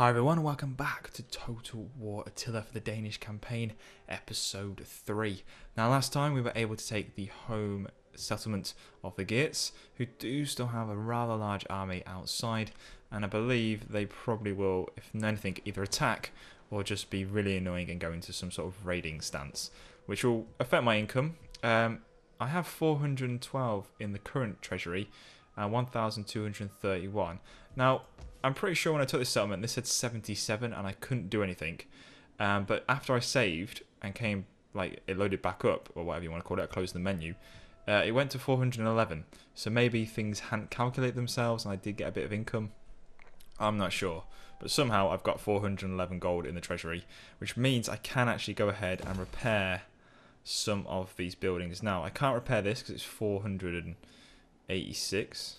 Hi everyone, welcome back to Total War Attila for the Danish campaign, episode 3. Now last time we were able to take the home settlement of the Geerts, who do still have a rather large army outside, and I believe they probably will, if anything, either attack or just be really annoying and go into some sort of raiding stance, which will affect my income. I have 412 in the current treasury, 1,231. Now, I'm pretty sure when I took this settlement, this said 77 and I couldn't do anything. But after I saved and came, like, it loaded back up, or whatever you want to call it, I closed the menu, it went to 411. So maybe things hadn't calculated themselves and I did get a bit of income. I'm not sure. But somehow I've got 411 gold in the treasury, which means I can actually go ahead and repair some of these buildings. Now, I can't repair this because it's 486.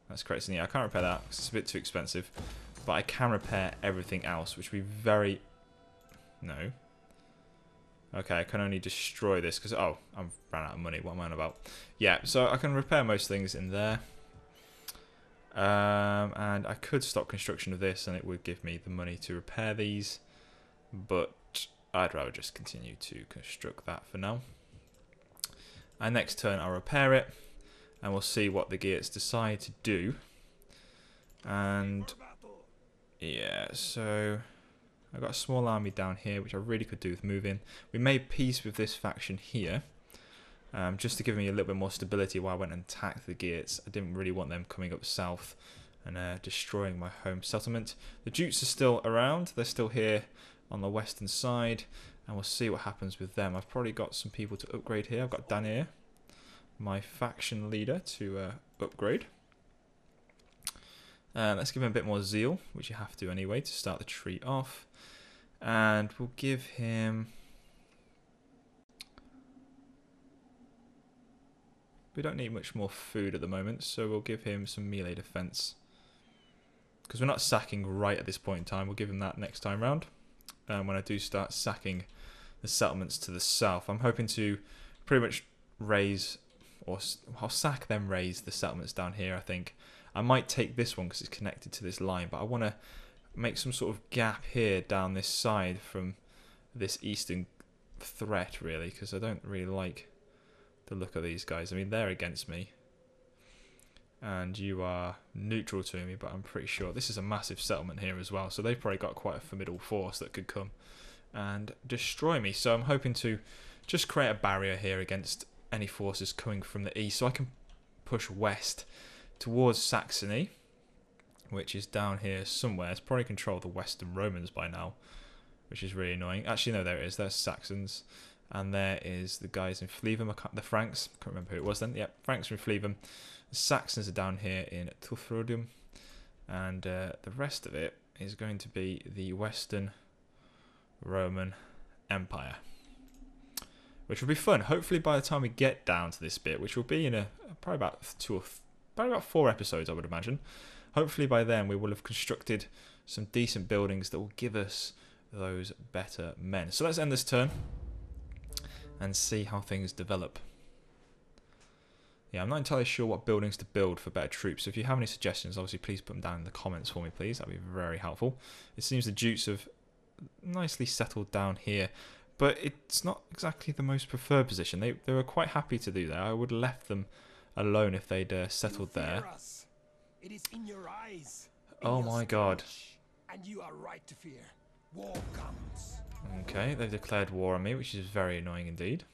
That's correct, so yeah, I can't repair that because it's a bit too expensive. But I can repair everything else, which would be very... No. Okay, I can only destroy this because... Oh, I've ran out of money. What am I on about? Yeah, so I can repair most things in there. And I could stop construction of this and it would give me the money to repair these. But I'd rather just continue to construct that for now. And next turn I'll repair it. And we'll see what the Geerts decide to do. And yeah, so I've got a small army down here, which I really could do with moving. We made peace with this faction here, just to give me a little bit more stability while I went and attacked the Geerts. I didn't really want them coming up south and destroying my home settlement. The Jutes are still around. They're still here on the western side, and we'll see what happens with them. I've probably got some people to upgrade here. I've got Danish, my faction leader, to upgrade. Let's give him a bit more zeal, which you have to anyway to start the tree off. And we'll give him... We don't need much more food at the moment, so we'll give him some melee defense. Because we're not sacking right at this point in time, we'll give him that next time round. When I do start sacking the settlements to the south, I'm hoping to pretty much raise... or I'll sack then raise the settlements down here, I think. I might take this one because it's connected to this line, but I want to make some sort of gap here down this side from this eastern threat, really, because I don't really like the look of these guys. I mean, they're against me, and you are neutral to me, but I'm pretty sure this is a massive settlement here as well, so they've probably got quite a formidable force that could come and destroy me. So I'm hoping to just create a barrier here against any forces coming from the east, so I can push west towards Saxony, which is down here somewhere. It's probably controlled the Western Romans by now, which is really annoying. Actually, no, there it is. There's Saxons, and there is the guys in Flevum, the Franks. I can't remember who it was then. Yep, Franks from Flevum. The Saxons are down here in Tuthrodum, and the rest of it is going to be the Western Roman Empire, which will be fun. Hopefully by the time we get down to this bit, which will be in probably about 4 episodes, I would imagine. Hopefully by then we will have constructed some decent buildings that will give us those better men. So let's end this turn and see how things develop. Yeah, I'm not entirely sure what buildings to build for better troops. So if you have any suggestions, obviously please put them down in the comments for me, please. That'd be very helpful. It seems the Jutes have nicely settled down here, but it's not exactly the most preferred position. They were quite happy to do that. I would have left them alone if they'd settled there. It is in your eyes. Oh my god. And you are right to fear. War comes. Okay, they've declared war on me, which is very annoying indeed.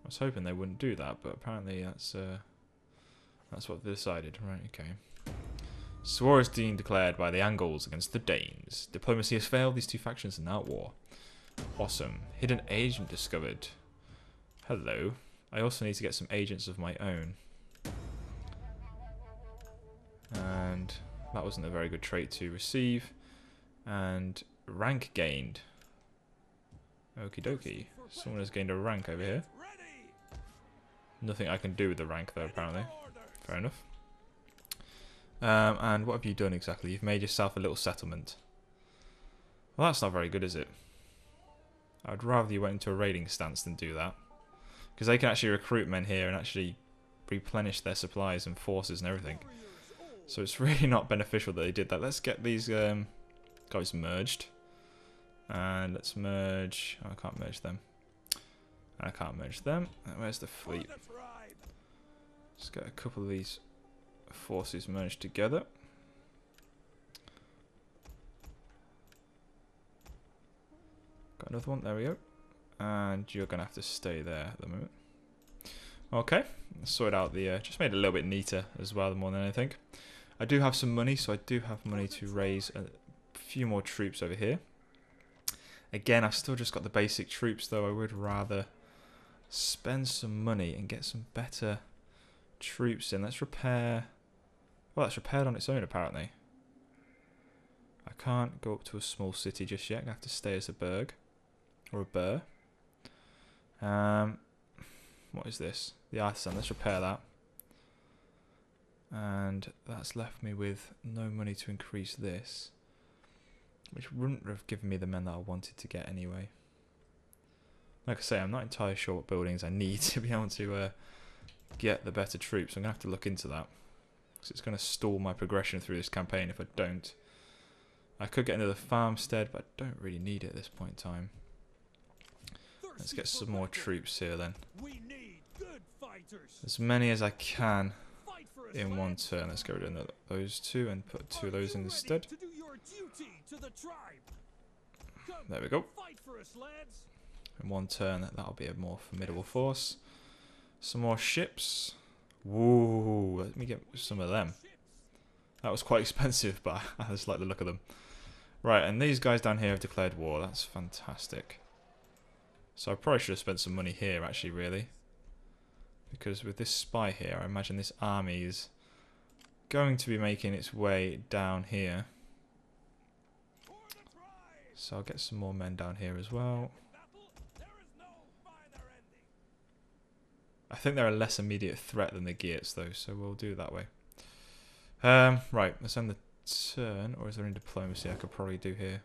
I was hoping they wouldn't do that, but apparently that's what they decided. Right, okay. So war is being declared by the Angles against the Danes. Diplomacy has failed. These two factions are now at war. Awesome. Hidden agent discovered. Hello. I also need to get some agents of my own. And that wasn't a very good trait to receive. And rank gained. Okie dokie. Someone has gained a rank over here. Nothing I can do with the rank though, apparently. Fair enough. And what have you done exactly? You've made yourself a little settlement. Well, that's not very good, is it? I'd rather you went into a raiding stance than do that. Because they can actually recruit men here and actually replenish their supplies and forces and everything. So it's really not beneficial that they did that. Let's get these guys merged. And let's merge... Oh, I can't merge them. I can't merge them. Where's the fleet? Let's get a couple of these forces merged together. Got another one. There we go. And you're going to have to stay there at the moment. Okay. Sort out the... just made it a little bit neater as well more than anything. I do have some money, so I do have money to raise a few more troops over here. Again, I've still just got the basic troops, though. I would rather spend some money and get some better troops in. Let's repair... Well, that's repaired on its own, apparently. I can't go up to a small city just yet. I have to stay as a burg. Or a burr. What is this? The artisan. Let's repair that. And that's left me with no money to increase this. Which wouldn't have given me the men that I wanted to get anyway. Like I say, I'm not entirely sure what buildings I need to be able to get the better troops. I'm going to have to look into that. Because it's going to stall my progression through this campaign if I don't. I could get another farmstead, but I don't really need it at this point in time. Let's get some more troops here then. As many as I can in one turn. Let's get rid of those two and put two of those in instead. There we go. In one turn, that'll be a more formidable force. Some more ships. Woo, let me get some of them. That was quite expensive, but I just like the look of them. Right, and these guys down here have declared war. That's fantastic. So I probably should have spent some money here, actually, really. Because with this spy here, I imagine this army is going to be making its way down here. So I'll get some more men down here as well. I think they're a less immediate threat than the Geats, though, so we'll do it that way. Right, let's end the turn. Or is there any diplomacy I could probably do here?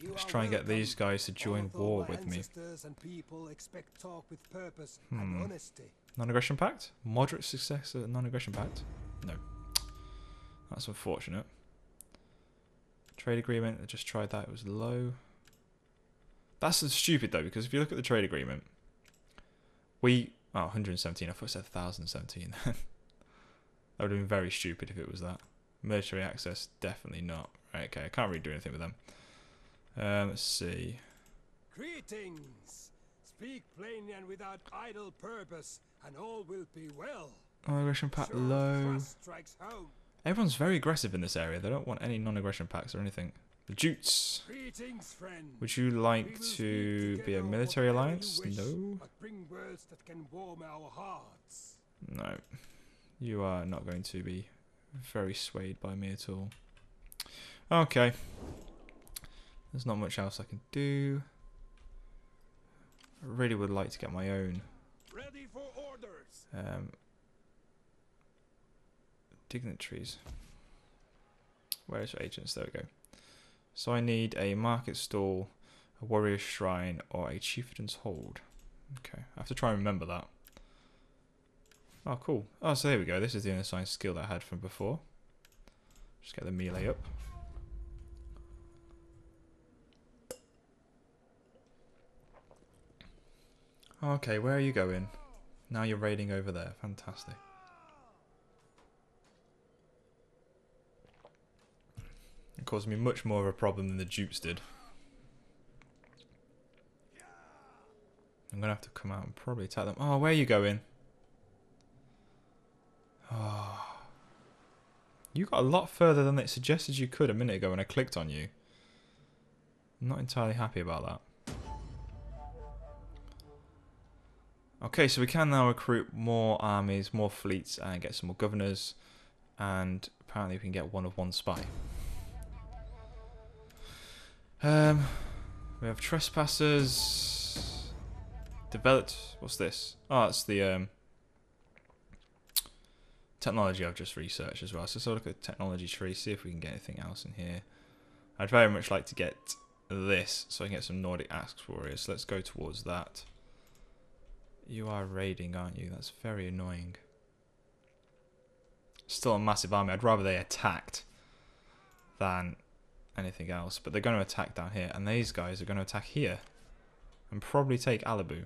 Let's try and get these guys to join war with me. Non-aggression pact? Moderate success at non-aggression pact? No. That's unfortunate. Trade agreement, I just tried that, it was low. That's stupid though, because if you look at the trade agreement, we... Oh, 117, I thought it said 1017. That would have been very stupid if it was that. Military access, definitely not. Right, okay, I can't really do anything with them. Let's see. Greetings. Speak plainly and without idle purpose, and all will be well. Non-aggression pact low. Everyone's very aggressive in this area. They don't want any non-aggression pacts or anything. The Jutes. Greetings, friend. Would you like to be a military alliance? No. But bring words that can warm our hearts. No. You are not going to be very swayed by me at all. Okay. There's not much else I can do. I really would like to get my own Ready for orders. dignitaries. Where's your agents? There we go. So I need a market stall, a warrior shrine, or a chieftain's hold. Okay, I have to try and remember that. Oh, cool. Oh, so there we go. This is the unassigned skill that I had from before. Just get the melee up. Okay, where are you going? Now you're raiding over there. Fantastic. It caused me much more of a problem than the dupes did. I'm going to have to come out and probably attack them. Oh, where are you going? Oh. You got a lot further than it suggested you could a minute ago when I clicked on you. I'm not entirely happy about that. Okay, so we can now recruit more armies, more fleets, and get some more governors. And apparently we can get one of one spy. We have trespassers. Developed. What's this? Oh, it's the technology I've just researched as well. So let's look at the technology tree, see if we can get anything else in here. I'd very much like to get this, so I can get some Nordic Axe warriors. So let's go towards that. You are raiding, aren't you? That's very annoying. Still a massive army. I'd rather they attacked than anything else. But they're going to attack down here. And these guys are going to attack here. And probably take Alibu.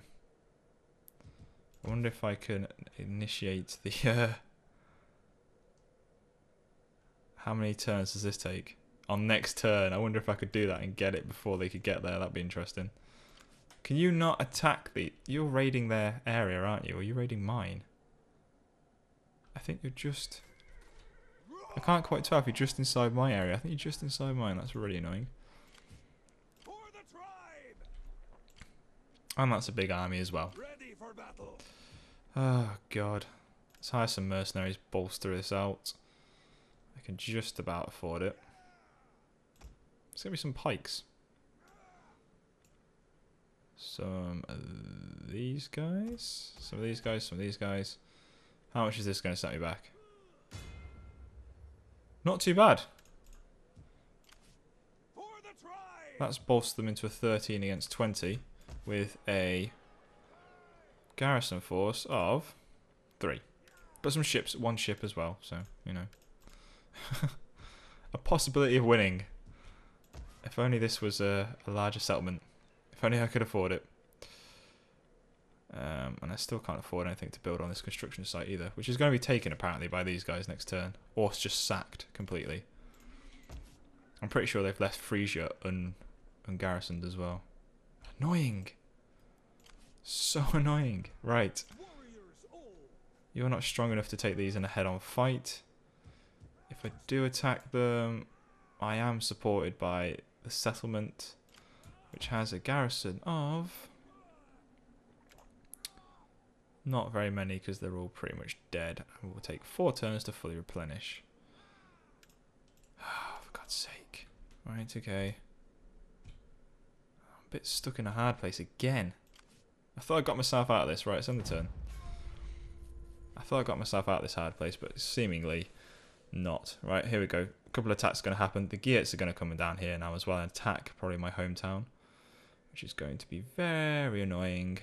I wonder if I can initiate the... How many turns does this take? On next turn. I wonder if I could do that and get it before they could get there. That'd be interesting. Can you not attack the... You're raiding their area, aren't you? Or are you raiding mine? I think you're just... I can't quite tell if you're just inside my area. I think you're just inside mine. That's really annoying. For the tribe. And that's a big army as well. Ready for battle. Oh, God. Let's hire some mercenaries, bolster this out. I can just about afford it. There's going to be some pikes. Some of these guys. Some of these guys. Some of these guys. How much is this going to set me back? Not too bad. For the tribe. That's bolstered them into a 13 against 20 with a garrison force of 3. But some ships, 1 ship as well, so, you know. A possibility of winning. If only this was a larger settlement. If only I could afford it. And I still can't afford anything to build on this construction site either, which is going to be taken apparently by these guys next turn, or it's just sacked completely. I'm pretty sure they've left Frisia ungarrisoned as well. Annoying. So annoying. Right. You're not strong enough to take these in a head-on fight. If I do attack them, I am supported by the settlement, which has a garrison of... Not very many because they're all pretty much dead. And we'll take 4 turns to fully replenish. Oh, for God's sake. Right, okay. I'm a bit stuck in a hard place again. I thought I got myself out of this. Right, it's end the turn. I thought I got myself out of this hard place, but seemingly not. Right, here we go. A couple of attacks are going to happen. The Geats are going to come down here now as well and attack probably my hometown, which is going to be very annoying.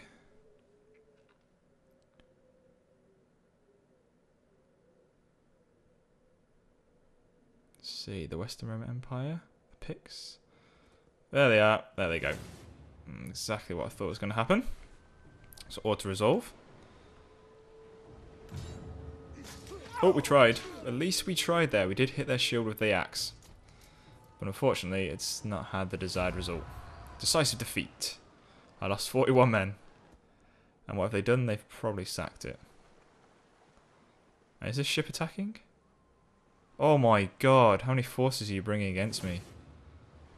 See, the Western Roman Empire, the Picts. There they are. There they go. Exactly what I thought was going to happen. So auto-resolve. Oh, we tried. At least we tried there. We did hit their shield with the axe. But unfortunately, it's not had the desired result. Decisive defeat. I lost 41 men. And what have they done? They've probably sacked it. Is this ship attacking? Oh my god, how many forces are you bringing against me?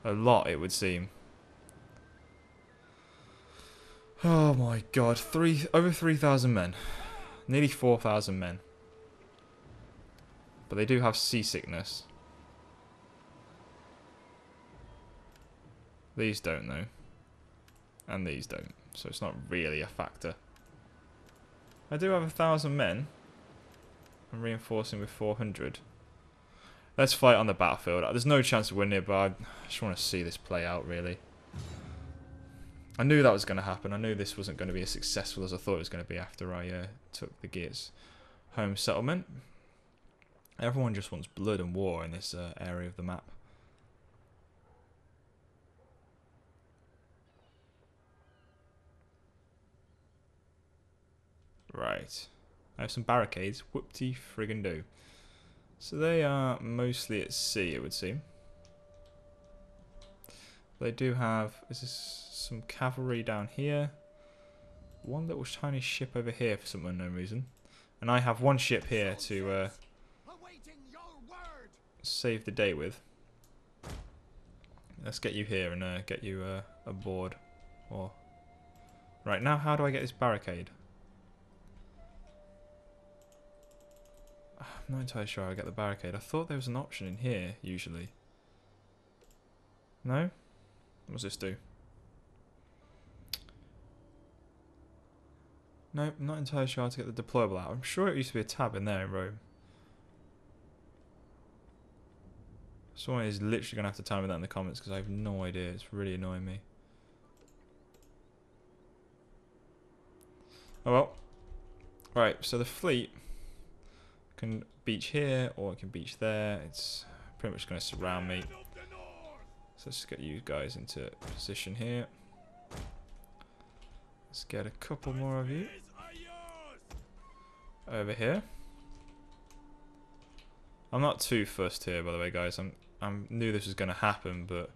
A lot, it would seem. Oh my god, over 3,000 men. Nearly 4,000 men. But they do have seasickness. These don't though. And these don't. So it's not really a factor. I do have 1,000 men. I'm reinforcing with 400. Let's fight on the battlefield. There's no chance of winning it, but I just want to see this play out, really. I knew that was going to happen. I knew this wasn't going to be as successful as I thought it was going to be after I took the Geats home settlement. Everyone just wants blood and war in this area of the map. Right. I have some barricades. Whoop-de friggin' do. So they are mostly at sea, it would seem. They do have... Is this some cavalry down here? One little tiny ship over here for some unknown reason. And I have 1 ship here to save the day with. Let's get you here and get you aboard. Or right, now how do I get this barricade? I'm not entirely sure how I get the barricade. I thought there was an option in here, usually. No? What does this do? Nope, not entirely sure how to get the deployable out. I'm sure it used to be a tab in there in Rome. Someone is literally going to have to tell me that in the comments because I have no idea. It's really annoying me. Oh well. Right, so the fleet can beach here or it can beach there. It's pretty much going to surround me. So let's just get you guys into position here. Let's get a couple more of you over here. I'm not too fussed here, by the way, guys. I knew this was going to happen, but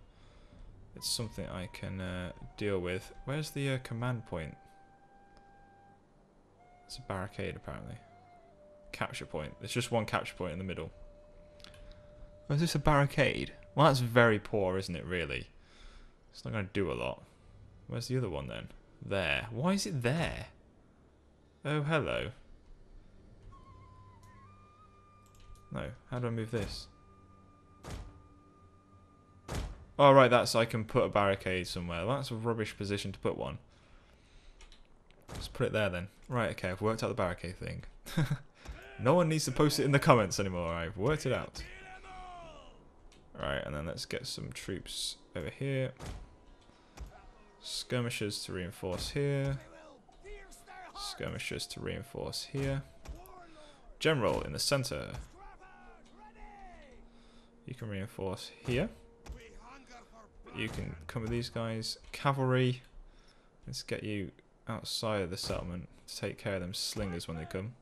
it's something I can deal with. Where's the command point? It's a barricade, apparently. Capture point. There's just one capture point in the middle. Oh, is this a barricade? Well, that's very poor, isn't it, really? It's not going to do a lot. Where's the other one, then? There. Why is it there? Oh, hello. No. How do I move this? Oh, right, that's... I can put a barricade somewhere. Well, that's a rubbish position to put one. Let's put it there, then. Right, okay, I've worked out the barricade thing. No one needs to post it in the comments anymore. I've worked it out. Right, and then let's get some troops over here. Skirmishers to reinforce here. Skirmishers to reinforce here. General in the center. You can reinforce here. You can come with these guys. Cavalry. Let's get you outside of the settlement to take care of them slingers when they come.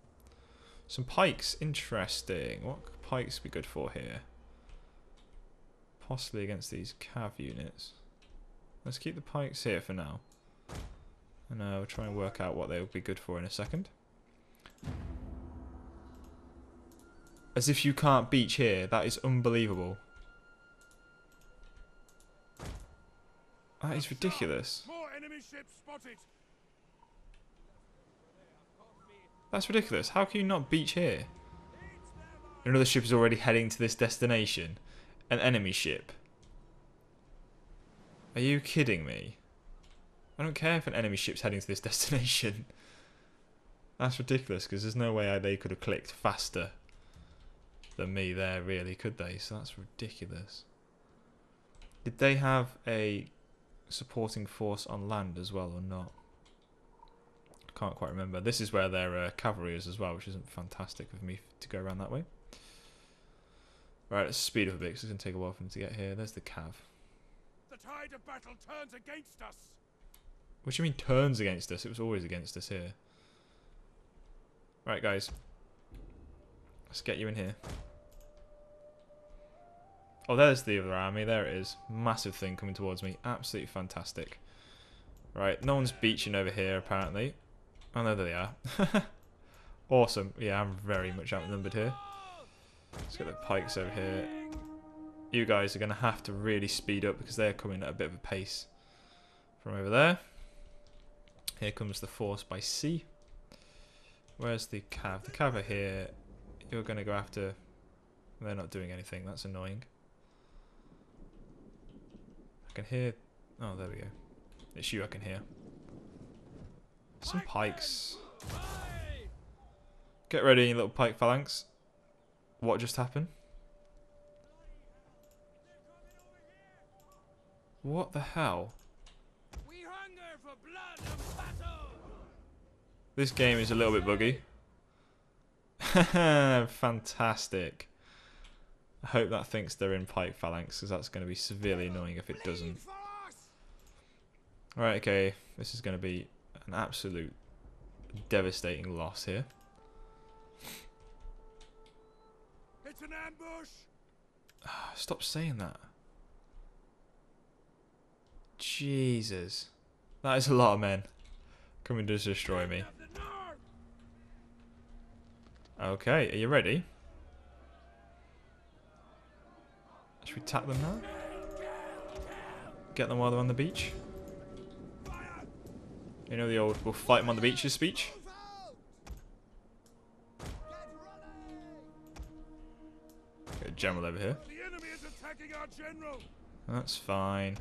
Some pikes. Interesting. What could pikes be good for here? Possibly against these cav units. Let's keep the pikes here for now. And we'll try and work out what they will be good for in a second. As if you can't beach here. That is unbelievable. That is ridiculous. More enemy ships spotted. That's ridiculous. How can you not beach here? Another ship is already heading to this destination. An enemy ship. Are you kidding me? I don't care if an enemy ship's heading to this destination. That's ridiculous, because there's no way they could have clicked faster than me there, really, could they? So that's ridiculous. Did they have a supporting force on land as well, or not? I can't quite remember. This is where their cavalry is as well, which isn't fantastic of me to go around that way. Right, let's speed up a bit, because it's going to take a while for them to get here. There's the cav. The tide of battle turns against us. What do you mean turns against us? It was always against us here. Right, guys. Let's get you in here. Oh, there's the other army. There it is. Massive thing coming towards me. Absolutely fantastic. Right, no one's beaching over here, apparently. Oh, no, there they are. Awesome. Yeah, I'm very much outnumbered here. Let's get the pikes over here. You guys are going to have to really speed up because they're coming at a bit of a pace from over there. Here comes the force by sea. Where's the cav? The cav are here. You're going to go after... They're not doing anything. That's annoying. I can hear... Oh, there we go. It's you I can hear. Some pikes. Get ready, you little pike phalanx. What just happened? What the hell? We hunger for blood and battle. This game is a little bit buggy. Fantastic. I hope that thinks they're in pike phalanx, because that's going to be severely annoying if it doesn't. Right, okay. This is going to be an absolute devastating loss here. It's an ambush. Stop saying that. Jesus. That is a lot of men coming to destroy me. Okay, are you ready? Should we tap them now? Get them while they're on the beach? You know the old "we'll fight them on the beaches" speech? Got a general over here. The enemy is attacking our general. That's fine.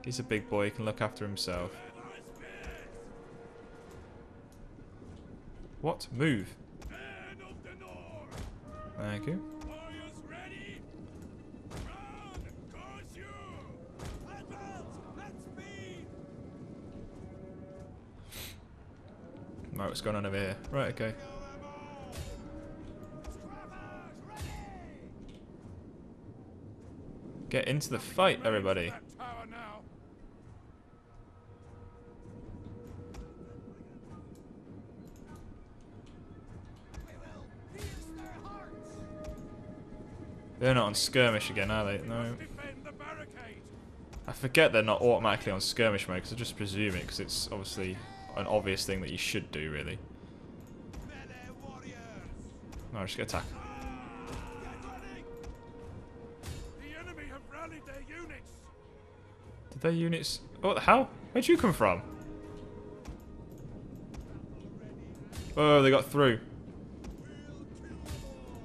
He's a big boy, he can look after himself. What? Move. Thank you. Right, what's going on over here? Right, okay. Get into the fight, everybody. They're not on skirmish again, are they? No. I forget they're not automatically on skirmish mode because I just presume it because it's obviously an obvious thing that you should do, really. No, just get attack. Did their units... Oh, what the hell? Where'd you come from? Oh, they got through.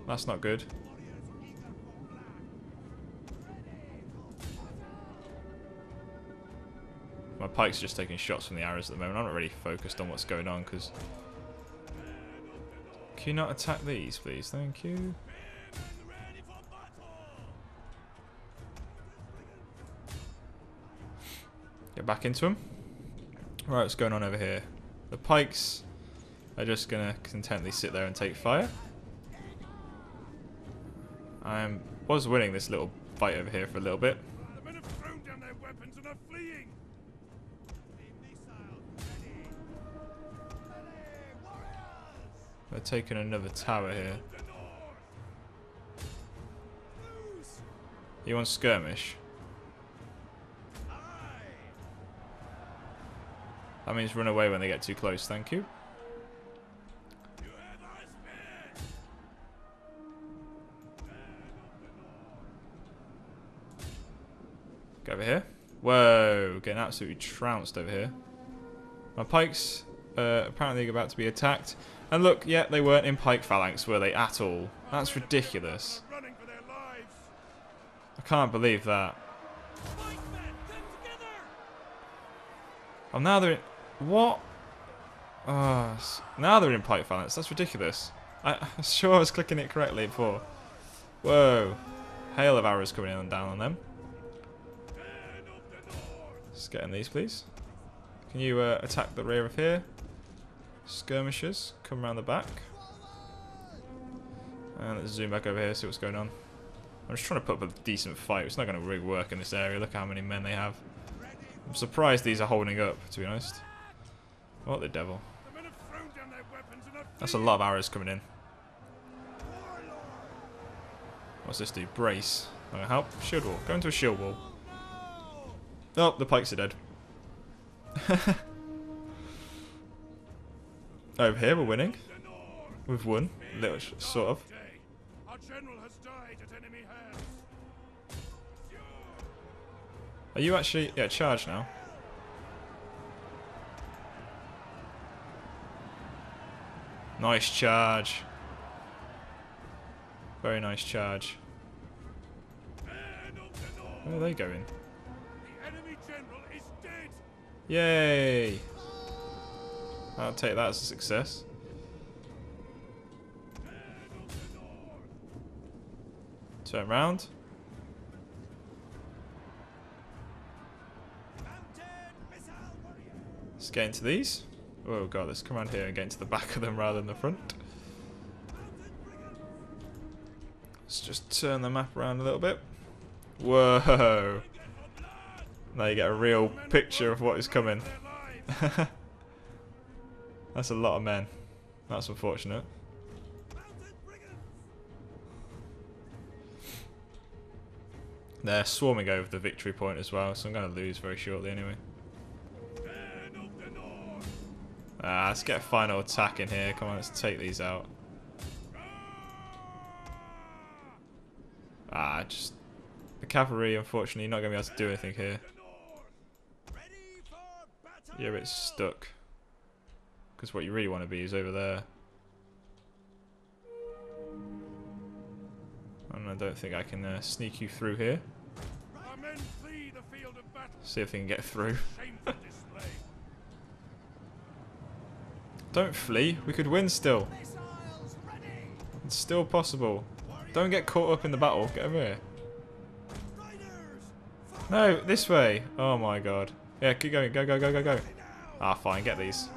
That's not good. My pike's just taking shots from the arrows at the moment. I'm not really focused on what's going on because... Can you not attack these, please? Thank you. Get back into them. Right, what's going on over here? The pikes are just going to contently sit there and take fire. I was winning this little fight over here for a little bit. The men have thrown down their weapons and are fleeing. They're taking another tower here. You want skirmish? That means run away when they get too close, thank you. Go over here. Whoa, getting absolutely trounced over here. My pikes apparently about to be attacked. And look, yeah, they weren't in pike phalanx, were they, at all? That's ridiculous. I can't believe that. Oh, now they're in... What? Oh, now they're in pike phalanx. That's ridiculous. I'm sure I was clicking it correctly before. Whoa. Hail of arrows coming in and down on them. Just getting these, please. Can you attack the rear of here? Skirmishers, come around the back. And let's zoom back over here, see what's going on. I'm just trying to put up a decent fight. It's not going to really work in this area. Look how many men they have. I'm surprised these are holding up, to be honest. What the devil? That's a lot of arrows coming in. What's this do? Brace. I'm going to help. Shield wall. Go into a shield wall. Oh, the pikes are dead. Over here, we're winning. We've won. Little, sort of. Are you actually... Yeah, charge now. Nice charge. Very nice charge. Where are they going? Yay! I'll take that as a success. Turn round. Let's get into these. Oh god, let's come around here and get into the back of them rather than the front. Let's just turn the map around a little bit. Whoa! Now you get a real picture of what is coming. That's a lot of men. That's unfortunate. They're swarming over the victory point as well, so I'm going to lose very shortly anyway. Let's get a final attack in here. Come on, let's take these out. Just... The cavalry, unfortunately, not going to be able to do anything here. You're a bit stuck. Because what you really want to be is over there. And I don't think I can sneak you through here. See if they can get through. Don't flee. We could win still. It's still possible. Don't get caught up in the battle. Get over here. No, this way. Oh my god. Yeah, keep going. Go, go, go, go, go. Ah, fine. Get these.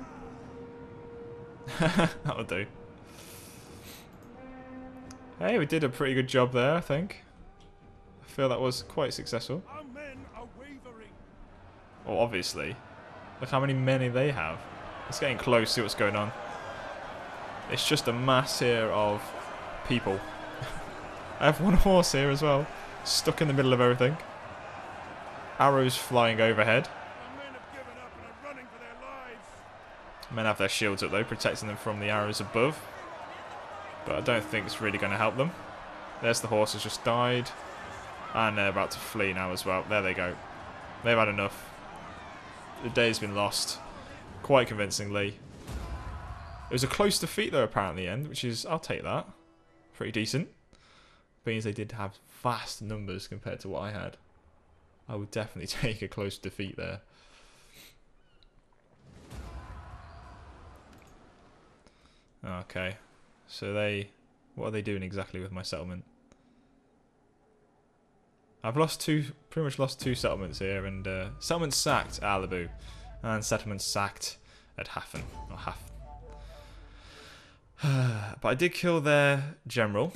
That'll do. Hey, we did a pretty good job there, I think. I feel that was quite successful. Our men are wavering. Oh, obviously. Look how many men they have. It's getting close, see what's going on. It's just a mass here of people. I have one horse here as well, stuck in the middle of everything. Arrows flying overhead. Our men have given up and are running for their lives. Men have their shields up though, protecting them from the arrows above. But I don't think it's really going to help them. There's the horse has just died. And they're about to flee now as well. There they go. They've had enough. The day's been lost. Quite convincingly. It was a close defeat though apparently in the end, which is, I'll take that. Pretty decent. Means they did have vast numbers compared to what I had. I would definitely take a close defeat there. Okay. So what are they doing exactly with my settlement? I've pretty much lost two settlements here, and settlement sacked at Alibu, and settlement sacked at Hafen, or Hafen. But I did kill their general,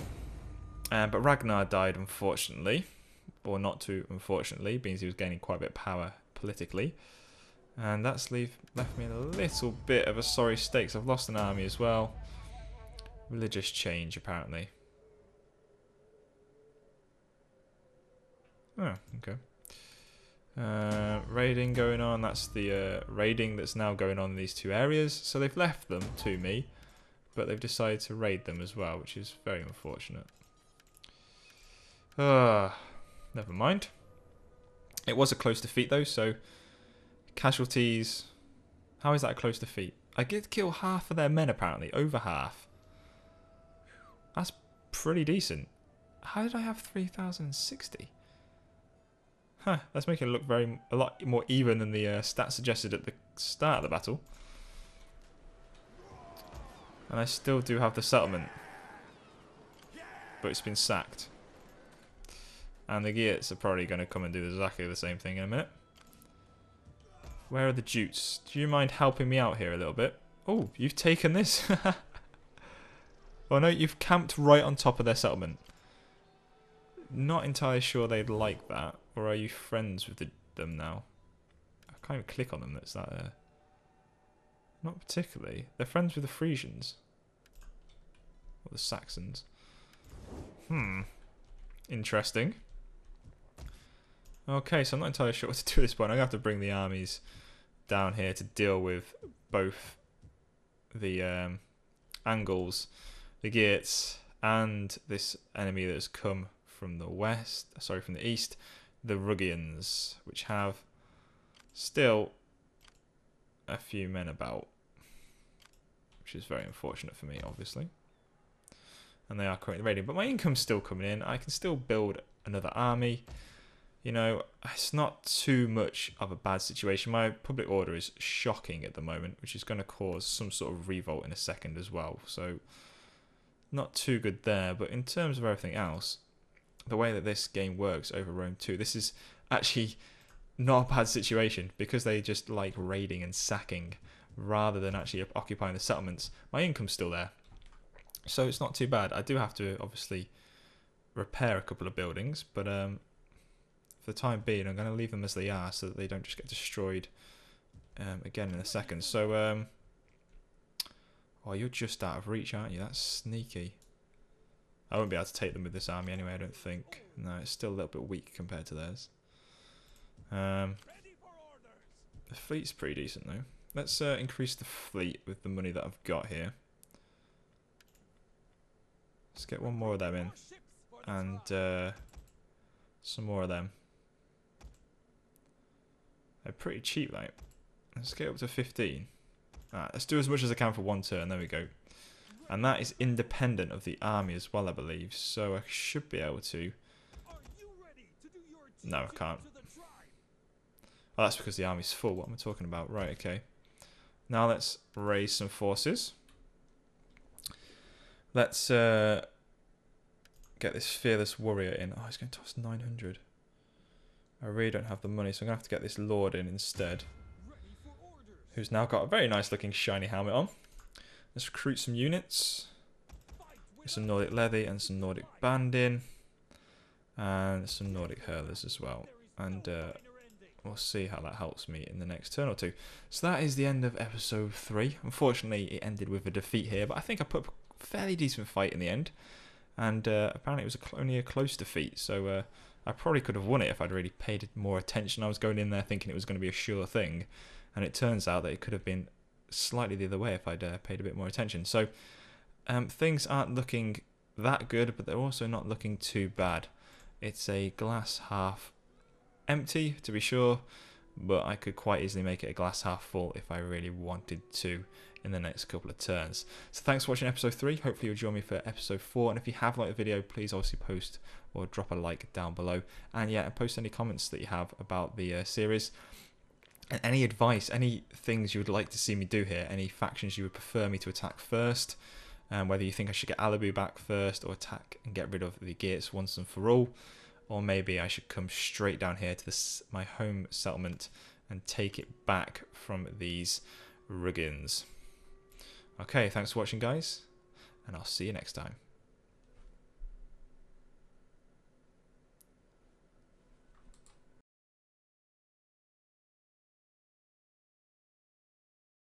but Ragnar died unfortunately, or not too unfortunately, means he was gaining quite a bit of power politically, and that's left me in a little bit of a sorry state, 'cause I've lost an army as well. Religious change apparently. Oh, okay. Raiding going on. That's the raiding that's now going on in these two areas. So they've left them to me, but they've decided to raid them as well, which is very unfortunate. Never mind. It was a close defeat though, so casualties. How is that a close defeat? I did kill half of their men apparently, over half. That's pretty decent. How did I have 3,060? Huh, that's making it look a lot more even than the stats suggested at the start of the battle. And I still do have the settlement. But it's been sacked. And the Geats are probably going to come and do exactly the same thing in a minute. Where are the Jutes? Do you mind helping me out here a little bit? Oh, you've taken this. Oh no, you've camped right on top of their settlement. Not entirely sure they'd like that. Or are you friends with them now? I can't even click on them. That's that. Not particularly. They're friends with the Frisians. Or the Saxons. Interesting. Okay, so I'm not entirely sure what to do at this point. I'm going to have to bring the armies down here to deal with both the Angles, the Geats, and this enemy that has come from the west, sorry, from the east, the Ruggians, which have still a few men about, which is very unfortunate for me, obviously. And they are currently raiding, but my income's still coming in. I can still build another army. You know, it's not too much of a bad situation. My public order is shocking at the moment, which is going to cause some sort of revolt in a second as well. So, not too good there. But in terms of everything else, the way that this game works over Rome 2, this is actually not a bad situation because they just like raiding and sacking rather than actually occupying the settlements. My income's still there. So it's not too bad. I do have to obviously repair a couple of buildings, but for the time being I'm going to leave them as they are so that they don't just get destroyed again in a second. So, oh, you're just out of reach, aren't you? That's sneaky. I won't be able to take them with this army anyway, I don't think. No, it's still a little bit weak compared to theirs. The fleet's pretty decent though. Let's increase the fleet with the money that I've got here. Let's get one more of them in. And some more of them. They're pretty cheap, like. Let's get up to 15. Alright, let's do as much as I can for one turn. There we go. And that is independent of the army as well, I believe. So I should be able to. No, I can't. Oh, that's because the army's full. What am I talking about? Right, okay. Now let's raise some forces. Let's get this fearless warrior in. Oh, he's going to toss 900. I really don't have the money, so I'm going to have to get this lord in instead. Who's now got a very nice looking shiny helmet on. Let's recruit some units. Get some Nordic Levy and some Nordic Banding. And some Nordic Hurlers as well. And we'll see how that helps me in the next turn or two. So that is the end of episode 3. Unfortunately, it ended with a defeat here, but I think I put up a fairly decent fight in the end. And apparently it was only a close defeat, so I probably could have won it if I'd really paid more attention. I was going in there thinking it was going to be a sure thing, and it turns out that it could have been slightly the other way if I'd paid a bit more attention. So things aren't looking that good, but they're also not looking too bad. It's a glass half empty, to be sure, but I could quite easily make it a glass half full if I really wanted to in the next couple of turns. So thanks for watching episode 3. Hopefully you'll join me for episode 4, and if you have liked the video, please obviously post or drop a like down below, and yeah, and post any comments that you have about the series, and any advice, any things you would like to see me do here, any factions you would prefer me to attack first, whether you think I should get Alibu back first or attack and get rid of the Geerts once and for all, or maybe I should come straight down here to my home settlement and take it back from these Riggins. Okay, thanks for watching, guys, and I'll see you next time.